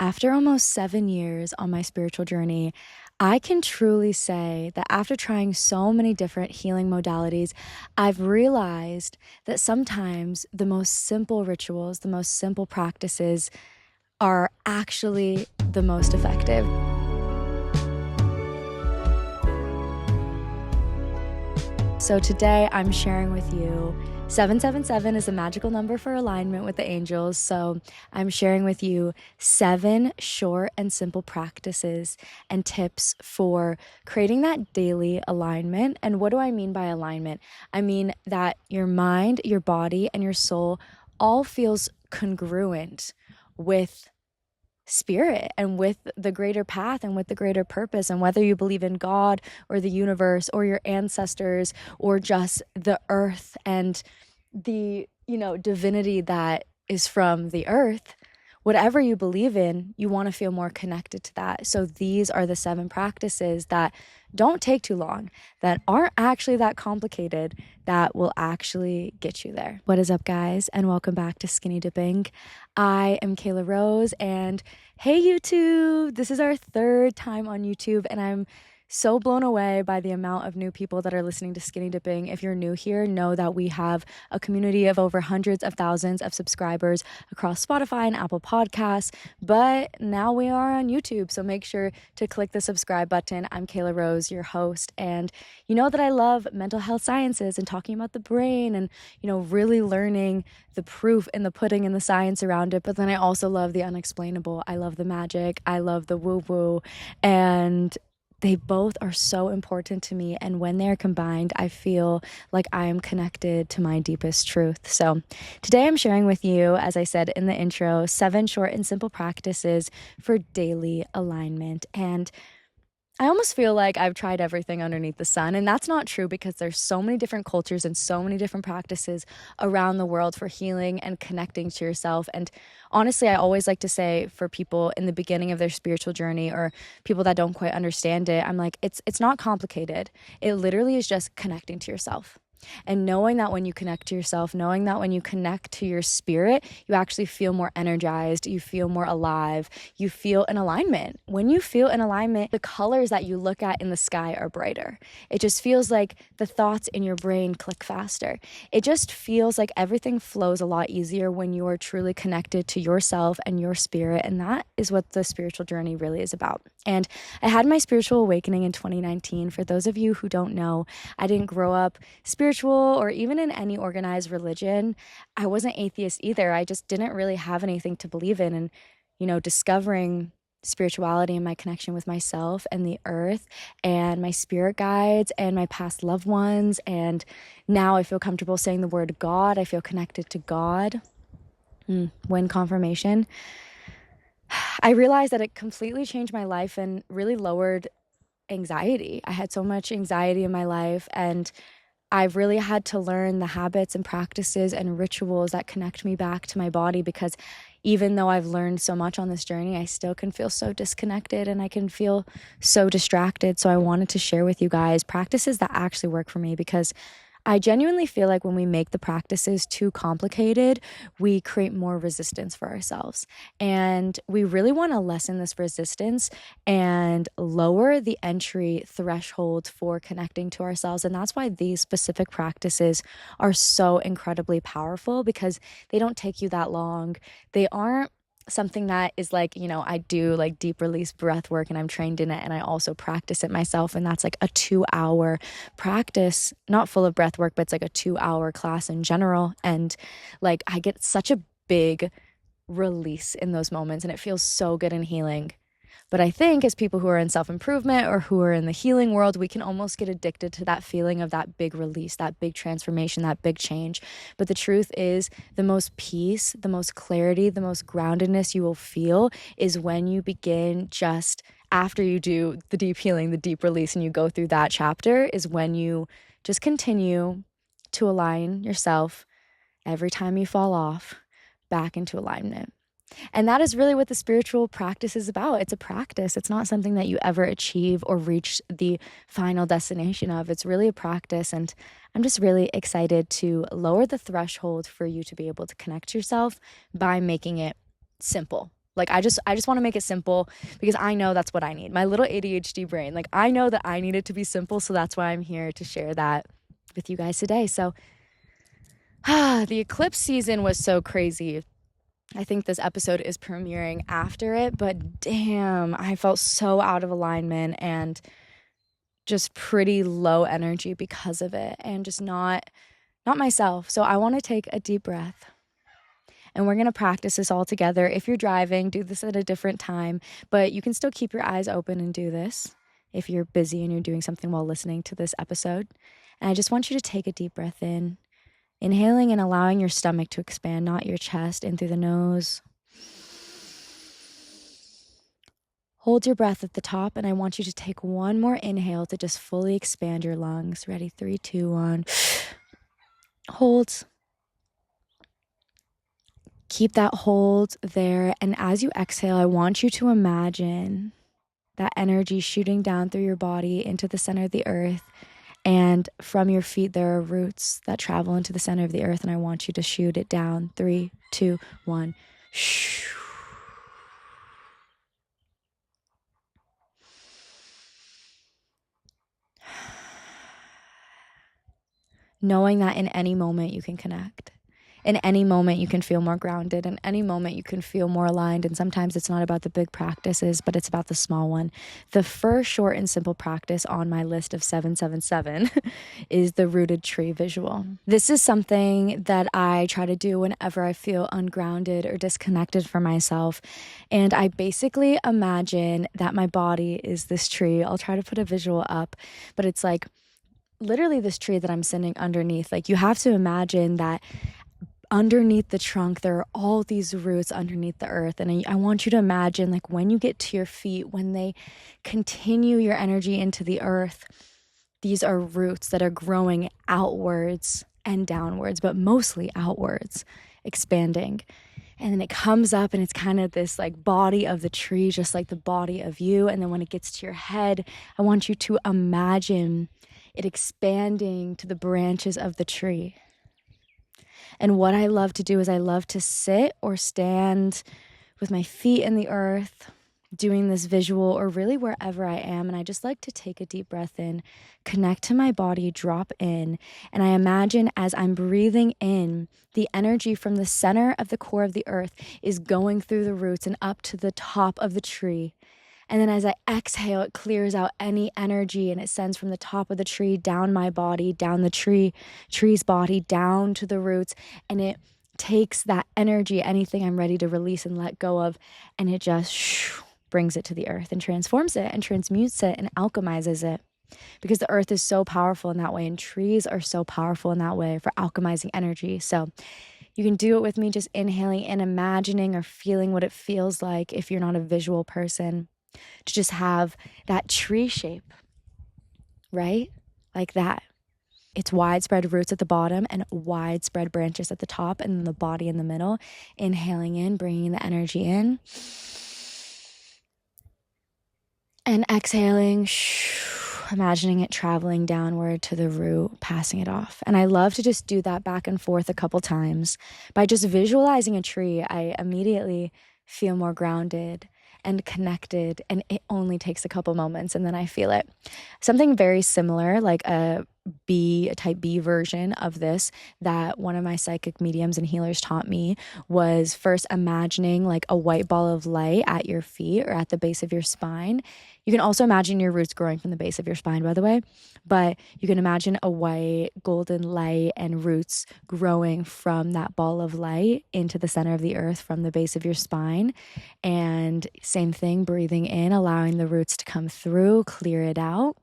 After almost 7 years on my spiritual journey, I can truly say that after trying so many different healing modalities, I've realized that sometimes the most simple rituals, the most simple practices are actually the most effective. So today I'm sharing with you 777 is a magical number for alignment with the angels. So I'm sharing with you 7 short and simple practices and tips for creating that daily alignment. And what do I mean by alignment? I mean that your mind, your body, and your soul all feels congruent with spirit and with the greater path and with the greater purpose. And whether you believe in God or the universe or your ancestors or just the earth and the divinity that is from the earth, whatever you believe in, you want to feel more connected to that. So these are the 7 practices that don't take too long, that aren't actually that complicated, that will actually get you there. What is up, guys? And welcome back to Skinny Dipping. I am Kayla Rose, and hey, YouTube! This is our 3rd time on YouTube, and I'm so blown away by the amount of new people that are listening to Skinny Dipping. If you're new here, know that we have a community of over hundreds of thousands of subscribers across Spotify and Apple Podcasts, but now we are on YouTube, so make sure to click the subscribe button. I'm Kayla Rose, your host, and you know that I love mental health sciences and talking about the brain and, really learning the proof in the pudding and the science around it, but then I also love the unexplainable. I love the magic. I love the woo-woo, and they both are so important to me, and when they're combined, I feel like I am connected to my deepest truth. So today I'm sharing with you, as I said in the intro, 7 short and simple practices for daily alignment. And I almost feel like I've tried everything underneath the sun, and that's not true because there's so many different cultures and so many different practices around the world for healing and connecting to yourself. And honestly, I always like to say for people in the beginning of their spiritual journey or people that don't quite understand it, I'm like, it's not complicated. It literally is just connecting to yourself. And knowing that when you connect to yourself, knowing that when you connect to your spirit, you actually feel more energized, you feel more alive, you feel an alignment. When you feel an alignment, the colors that you look at in the sky are brighter. It just feels like the thoughts in your brain click faster. It just feels like everything flows a lot easier when you are truly connected to yourself and your spirit. And that is what the spiritual journey really is about. And I had my spiritual awakening in 2019. For those of you who don't know, I didn't grow up spiritual or even in any organized religion. I wasn't atheist either. I just didn't really have anything to believe in. And, discovering spirituality and my connection with myself and the earth and my spirit guides and my past loved ones. And now I feel comfortable saying the word God. I feel connected to God. When confirmation. I realized that it completely changed my life and really lowered anxiety. I had so much anxiety in my life, and I've really had to learn the habits and practices and rituals that connect me back to my body, because even though I've learned so much on this journey, I still can feel so disconnected and I can feel so distracted. So I wanted to share with you guys practices that actually work for me, because I genuinely feel like when we make the practices too complicated, we create more resistance for ourselves. And we really want to lessen this resistance and lower the entry threshold for connecting to ourselves. And that's why these specific practices are so incredibly powerful, because they don't take you that long. They aren't something that is like, I do like deep release breath work and I'm trained in it, and I also practice it myself, and that's like a 2-hour practice, not full of breath work, but it's like a 2-hour class in general. And like I get such a big release in those moments, and it feels so good and healing. But I think as people who are in self-improvement or who are in the healing world, we can almost get addicted to that feeling of that big release, that big transformation, that big change. But the truth is, the most peace, the most clarity, the most groundedness you will feel is when you begin just after you do the deep healing, the deep release, and you go through that chapter, is when you just continue to align yourself every time you fall off back into alignment. And that is really what the spiritual practice is about. It's a practice. It's not something that you ever achieve or reach the final destination of. It's really a practice. And I'm just really excited to lower the threshold for you to be able to connect to yourself by making it simple. Like I just want to make it simple because I know that's what I need. My little ADHD brain, like I know that I need it to be simple, so that's why I'm here to share that with you guys today. So the eclipse season was so crazy. I think this episode is premiering after it, but damn, I felt so out of alignment and just pretty low energy because of it, and just not myself. So I want to take a deep breath. And we're going to practice this all together. If you're driving, do this at a different time, but you can still keep your eyes open and do this if you're busy and you're doing something while listening to this episode. And I just want you to take a deep breath in, inhaling and allowing your stomach to expand, not your chest, in through the nose. Hold your breath at the top, and I want you to take one more inhale to just fully expand your lungs. Ready? 3, 2, 1. Hold. Keep that hold there. And as you exhale, I want you to imagine that energy shooting down through your body into the center of the earth. And from your feet, there are roots that travel into the center of the earth. And I want you to shoot it down. 3, 2, 1. Knowing that in any moment you can connect. In any moment you can feel more grounded. In any moment you can feel more aligned. And sometimes it's not about the big practices, but it's about the small one. The first short and simple practice on my list of 777 is the rooted tree visual. This is something that I try to do whenever I feel ungrounded or disconnected from myself. And I basically imagine that my body is this tree. I'll try to put a visual up, but it's like literally this tree that I'm sitting underneath. Like you have to imagine that underneath the trunk, there are all these roots underneath the earth. And I want you to imagine, like, when you get to your feet, when they continue your energy into the earth, these are roots that are growing outwards and downwards, but mostly outwards, expanding. And then it comes up and it's kind of this like body of the tree, just like the body of you. And then when it gets to your head, I want you to imagine it expanding to the branches of the tree. And what I love to do is I love to sit or stand with my feet in the earth, doing this visual, or really wherever I am. And I just like to take a deep breath in, connect to my body, drop in. And I imagine as I'm breathing in, the energy from the center of the core of the earth is going through the roots and up to the top of the tree. And then as I exhale, it clears out any energy and it sends from the top of the tree down my body, down the tree's body, down to the roots. And it takes that energy, anything I'm ready to release and let go of, and it just brings it to the earth and transforms it and transmutes it and alchemizes it. Because the earth is so powerful in that way, and trees are so powerful in that way for alchemizing energy. So you can do it with me, just inhaling and imagining or feeling what it feels like, if you're not a visual person, to just have that tree shape, right? Like that. It's widespread roots at the bottom and widespread branches at the top, and then the body in the middle. Inhaling in, bringing the energy in. And exhaling, imagining it traveling downward to the root, passing it off. And I love to just do that back and forth a couple times. By just visualizing a tree, I immediately feel more grounded and connected, and it only takes a couple moments and then I feel it. Something very similar, like a type B version of this that one of my psychic mediums and healers taught me, was first imagining like a white ball of light at your feet or at the base of your spine. You can also imagine your roots growing from the base of your spine, by the way, but you can imagine a white golden light and roots growing from that ball of light into the center of the earth from the base of your spine. And same thing, breathing in, allowing the roots to come through, clear it out.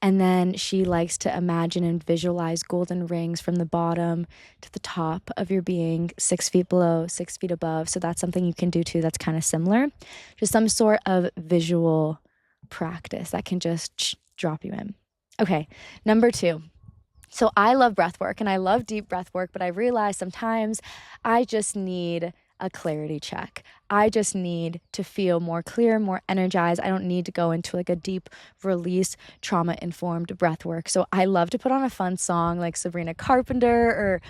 And then she likes to imagine and visualize golden rings from the bottom to the top of your being, 6 feet below, 6 feet above. So that's something you can do too. That's kind of similar. Just some sort of visual practice that can just drop you in. Okay, number 2. So I love breath work and I love deep breath work, but I realize sometimes I just need a clarity check. I just need to feel more clear, more energized. I don't need to go into like a deep release, trauma-informed breath work. So I love to put on a fun song like Sabrina Carpenter or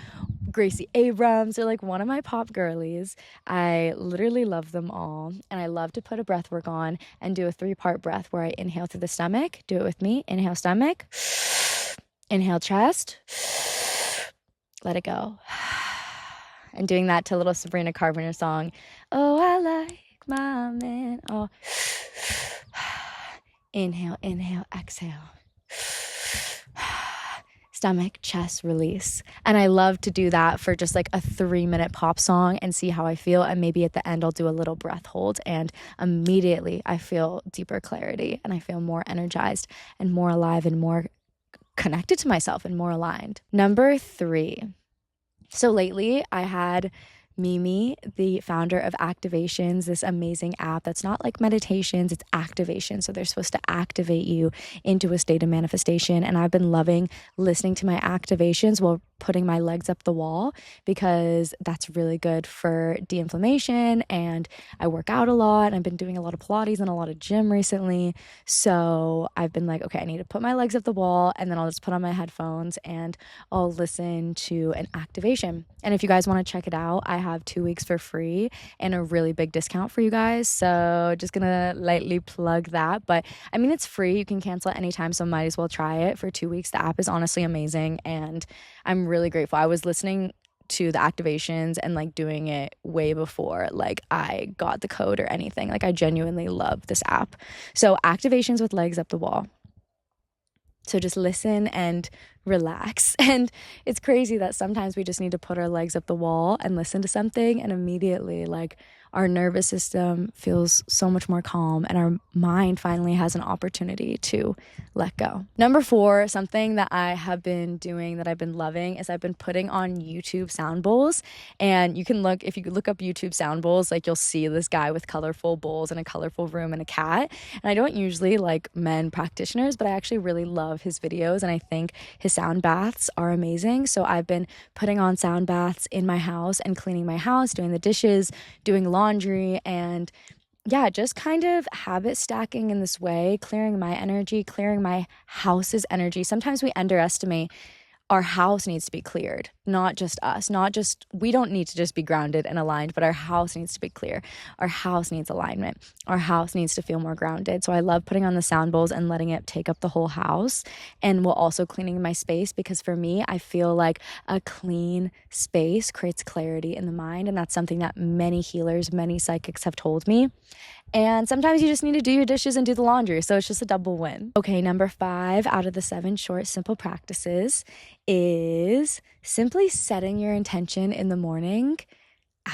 Gracie Abrams. They're like one of my pop girlies. I literally love them all. And I love to put a breath work on and do a 3-part breath where I inhale through the stomach. Do it with me. Inhale stomach, inhale chest, let it go. And doing that to a little Sabrina Carpenter song. Oh, I like my man. Oh, inhale, inhale, exhale. Stomach, chest, release. And I love to do that for just like a 3-minute pop song and see how I feel. And maybe at the end, I'll do a little breath hold. And immediately I feel deeper clarity and I feel more energized and more alive and more connected to myself and more aligned. Number 3. So lately I had Mimi, the founder of Activations, this amazing app that's not like meditations, it's activation. So they're supposed to activate you into a state of manifestation. And I've been loving listening to my activations while putting my legs up the wall because that's really good for de-inflammation. And I work out a lot. I've been doing a lot of Pilates and a lot of gym recently. So I've been like, okay, I need to put my legs up the wall and then I'll just put on my headphones and I'll listen to an activation. And if you guys want to check it out, I have 2 weeks for free and a really big discount for you guys. So just gonna lightly plug that. But I mean, it's free. You can cancel at any time. So might as well try it for 2 weeks. The app is honestly amazing. And I'm really grateful. I was listening to the activations and like doing it way before like I got the code or anything. Like I genuinely love this app. So activations with legs up the wall. So just listen and relax. And it's crazy that sometimes we just need to put our legs up the wall and listen to something and immediately like our nervous system feels so much more calm and our mind finally has an opportunity to let go. Number 4, something that I have been doing that I've been loving is I've been putting on YouTube sound bowls. And you can look, if you look up YouTube sound bowls, like you'll see this guy with colorful bowls and a colorful room and a cat. And I don't usually like men practitioners, but I actually really love his videos and I think his sound baths are amazing. So I've been putting on sound baths in my house and cleaning my house, doing the dishes, doing laundry, and yeah, just kind of habit stacking in this way, clearing my energy, clearing my house's energy. Sometimes we underestimate our house needs to be cleared, not just us, we don't need to just be grounded and aligned, but our house needs to be clear. Our house needs alignment. Our house needs to feel more grounded. So I love putting on the sound bowls and letting it take up the whole house, and while also cleaning my space, because for me, I feel like a clean space creates clarity in the mind. And that's something that many healers, many psychics have told me. And sometimes you just need to do your dishes and do the laundry. So it's just a double win. Okay, number 5 out of the 7 short, simple practices is simply setting your intention in the morning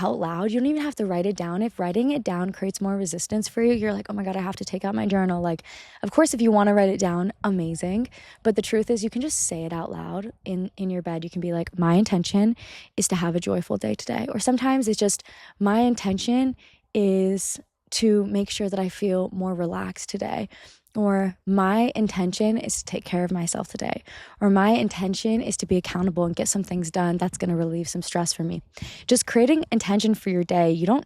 out loud. You don't even have to write it down. If writing it down creates more resistance for you, you're like, oh my God, I have to take out my journal. Like, of course, if you want to write it down, amazing. But the truth is you can just say it out loud in your bed. You can be like, my intention is to have a joyful day today. Or sometimes it's just, my intention is to make sure that I feel more relaxed today. Or my intention is to take care of myself today. Or my intention is to be accountable and get some things done that's going to relieve some stress for me. Just creating intention for your day. You don't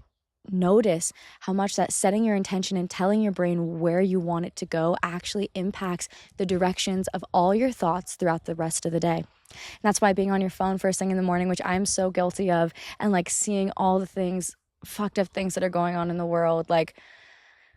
notice how much that setting your intention and telling your brain where you want it to go actually impacts the directions of all your thoughts throughout the rest of the day. And that's why being on your phone first thing in the morning, which I'm so guilty of, and like seeing all the things, fucked up things that are going on in the world, like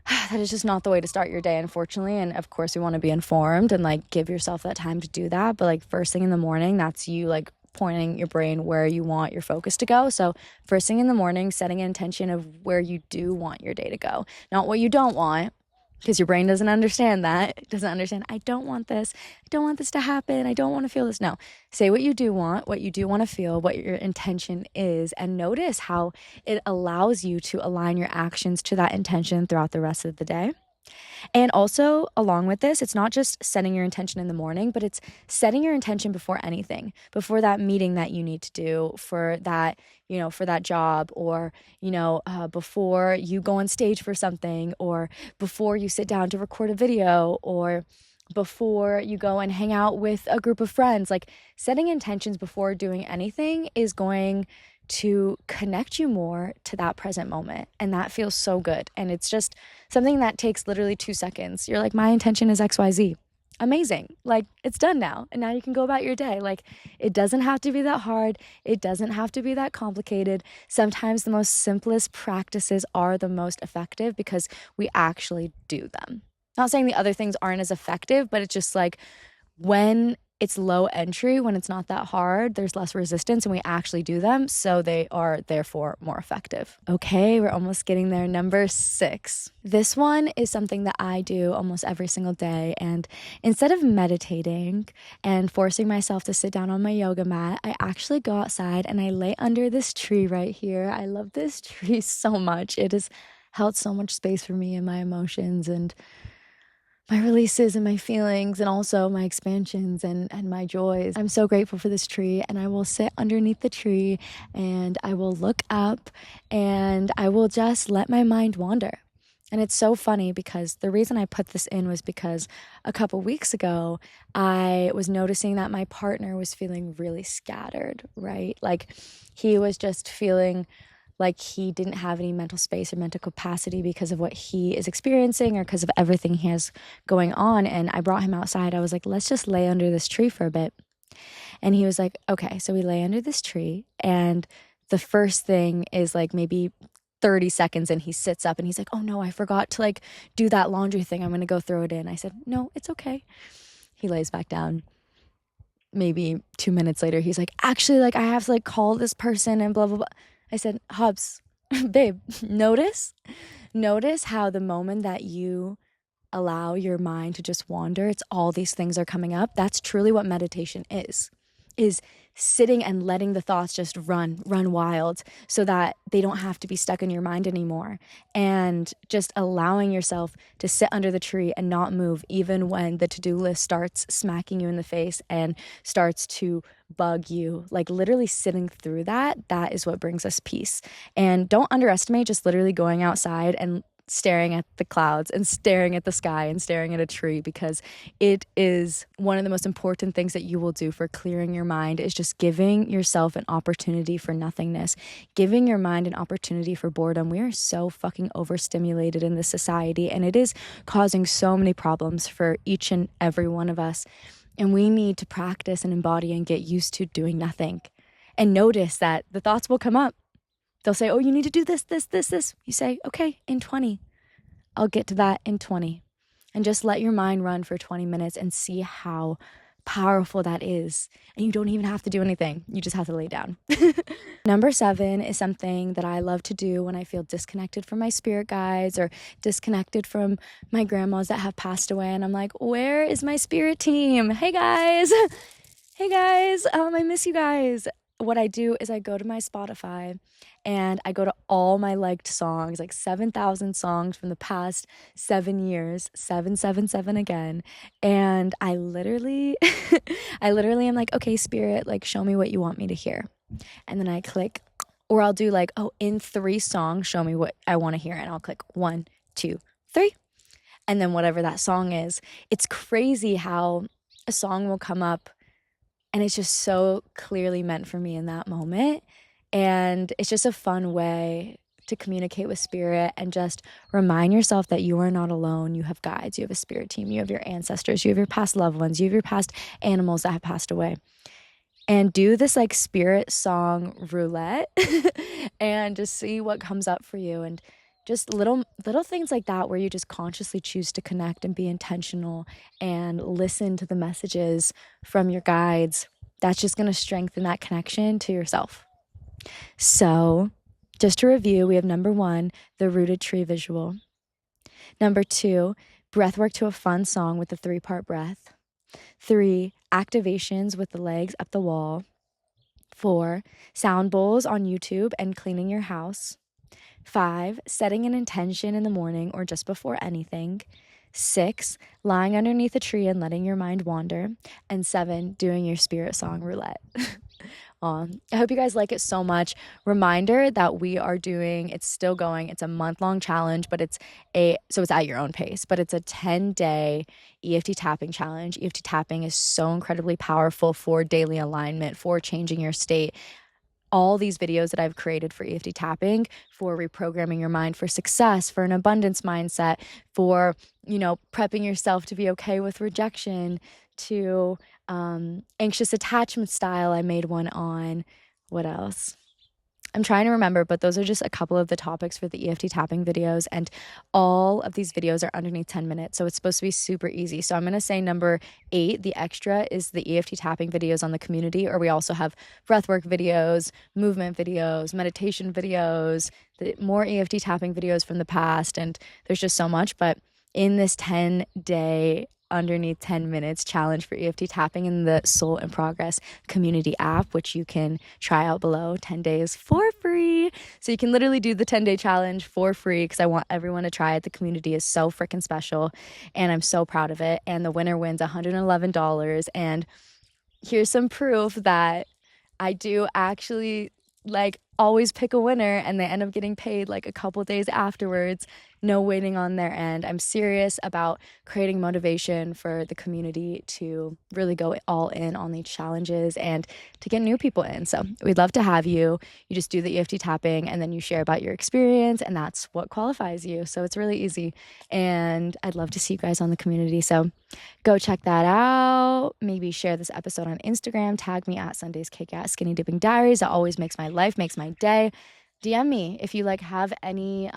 that is just not the way to start your day, unfortunately. And of course, we want to be informed and like give yourself that time to do that. But like first thing in the morning, that's you like pointing your brain where you want your focus to go. So first thing in the morning, setting an intention of where you do want your day to go, not what you don't want, because your brain doesn't understand that. It doesn't understand, I don't want this. I don't want this to happen. I don't want to feel this. No, say what you do want to feel, what your intention is, and notice how it allows you to align your actions to that intention throughout the rest of the day. And also, along with this, it's not just setting your intention in the morning, but it's setting your intention before anything, before that meeting that you need to do for that, for that job, or, before you go on stage for something, or before you sit down to record a video, or before you go and hang out with a group of friends. Like setting intentions before doing anything is going to connect you more to that present moment. And that feels so good. And it's just something that takes literally 2 seconds. You're like, my intention is XYZ. amazing. Like, it's done now. And now you can go about your day. Like, it doesn't have to be that hard. It doesn't have to be that complicated. Sometimes the most simplest practices are the most effective because we actually do them. Not saying the other things aren't as effective, but it's just like when it's low entry, when it's not that hard, there's less resistance and we actually do them. So they are therefore more effective. Okay, we're almost getting there. Number 6. This one is something that I do almost every single day. And instead of meditating and forcing myself to sit down on my yoga mat, I actually go outside and I lay under this tree right here. I love this tree so much. It has held so much space for me and my emotions and my releases and my feelings and also my expansions and my joys. I'm so grateful for this tree, and I will sit underneath the tree and I will look up and I will just let my mind wander. And it's so funny because the reason I put this in was because a couple weeks ago, I was noticing that my partner was feeling really scattered, right? Like he was just feeling like he didn't have any mental space or mental capacity because of what he is experiencing or because of everything he has going on. And I brought him outside. I was like, let's just lay under this tree for a bit. And he was like, okay. So we lay under this tree. And the first thing is like maybe 30 seconds and he sits up and he's like, oh no, I forgot to like do that laundry thing. I'm going to go throw it in. I said, no, it's okay. He lays back down. Maybe 2 minutes later, he's like, actually, like I have to like call this person and blah, blah, blah. I said, Hubs, babe, notice how the moment that you allow your mind to just wander, it's all these things are coming up. That's truly what meditation is sitting and letting the thoughts just run wild so that they don't have to be stuck in your mind anymore. And just allowing yourself to sit under the tree and not move, even when the to-do list starts smacking you in the face and starts to bug you. Like literally sitting through that is what brings us peace. And don't underestimate just literally going outside and staring at the clouds and staring at the sky and staring at a tree, because it is one of the most important things that you will do for clearing your mind is just giving yourself an opportunity for nothingness, giving your mind an opportunity for boredom. We are so fucking overstimulated in this society, and it is causing so many problems for each and every one of us. And we need to practice and embody and get used to doing nothing and notice that the thoughts will come up. They'll say, oh, you need to do this, this, this, this. You say, okay, in 20. I'll get to that in 20. And just let your mind run for 20 minutes and see how powerful that is. And you don't even have to do anything. You just have to lay down. Number 7 is something that I love to do when I feel disconnected from my spirit guides or disconnected from my grandmas that have passed away. And I'm like, where is my spirit team? Hey guys. Hey guys. I miss you guys. What I do is I go to my Spotify and I go to all my liked songs, like 7,000 songs from the past 7 years, 777 again. And I literally am like, okay, spirit, like show me what you want me to hear. And then I click, or I'll do like, oh, in 3 songs, show me what I want to hear. And I'll click 1, 2, 3. And then whatever that song is, it's crazy how a song will come up and it's just so clearly meant for me in that moment. And it's just a fun way to communicate with spirit and just remind yourself that you are not alone. You have guides, you have a spirit team, you have your ancestors, you have your past loved ones, you have your past animals that have passed away. And do this like spirit song roulette and just see what comes up for you. And just little things like that where you just consciously choose to connect and be intentional and listen to the messages from your guides. That's just going to strengthen that connection to yourself. So just to review, we have number 1, the rooted tree visual. Number 2, breathwork to a fun song with a 3-part breath. 3, activations with the legs up the wall. 4, sound bowls on YouTube and cleaning your house. 5, setting an intention in the morning or just before anything. 6, lying underneath a tree and letting your mind wander. And 7, doing your spirit song roulette. I hope you guys like it so much. Reminder that we are doing, it's still going. It's a month-long challenge, but so it's at your own pace, but it's a 10-day EFT tapping challenge. EFT tapping is so incredibly powerful for daily alignment, for changing your state. all these videos that I've created for EFT tapping, for reprogramming your mind for success, for an abundance mindset, for, prepping yourself to be okay with rejection, to anxious attachment style. I made one on, what else? I'm trying to remember, but those are just a couple of the topics for the EFT tapping videos. And all of these videos are underneath 10 minutes. So it's supposed to be super easy. So I'm going to say number 8, the extra, is the EFT tapping videos on the community, or we also have breathwork videos, movement videos, meditation videos, more EFT tapping videos from the past. And there's just so much. But in this 10-day underneath 10 minutes challenge for EFT tapping in the Soul in Progress community app, which you can try out below, 10 days for free. So you can literally do the 10-day challenge for free, because I want everyone to try it. The community is so freaking special and I'm so proud of it. And the winner wins $111. And here's some proof that I do actually always pick a winner and they end up getting paid a couple days afterwards. No waiting on their end. I'm serious about creating motivation for the community to really go all in on these challenges and to get new people in. So we'd love to have you. You just do the EFT tapping and then you share about your experience, and that's what qualifies you. So it's really easy. And I'd love to see you guys on the community. So go check that out. Maybe share this episode on Instagram. Tag me at Sunday's Cake at Skinny Dipping Diaries. That always makes my life, makes my day. DM me if you have any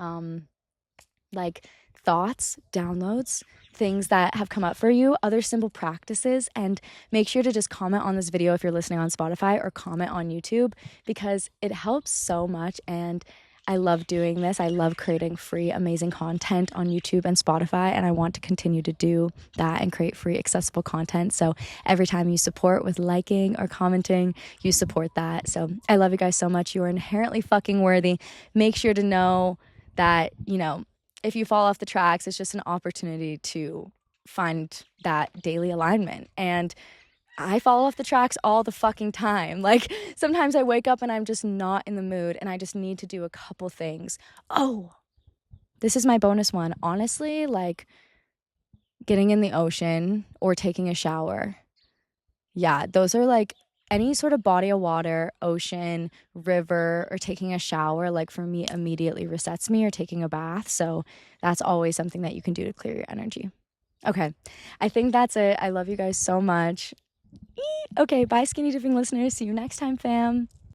thoughts, downloads, things that have come up for you, other simple practices, and make sure to just comment on this video if you're listening on Spotify, or comment on YouTube, because it helps so much. And I love doing this. I love creating free, amazing content on YouTube and Spotify, and I want to continue to do that and create free, accessible content. So every time you support with liking or commenting, you support that. So I love you guys so much. You are inherently fucking worthy. Make sure to know that, if you fall off the tracks, it's just an opportunity to find that daily alignment. And I fall off the tracks all the fucking time. Sometimes I wake up and I'm just not in the mood and I just need to do a couple things. Oh, this is my bonus one. Honestly, getting in the ocean or taking a shower. Yeah, those are any sort of body of water, ocean, river, or taking a shower, for me, immediately resets me, or taking a bath. So that's always something that you can do to clear your energy. Okay, I think that's it. I love you guys so much. Okay, bye, skinny dipping listeners. See you next time, fam.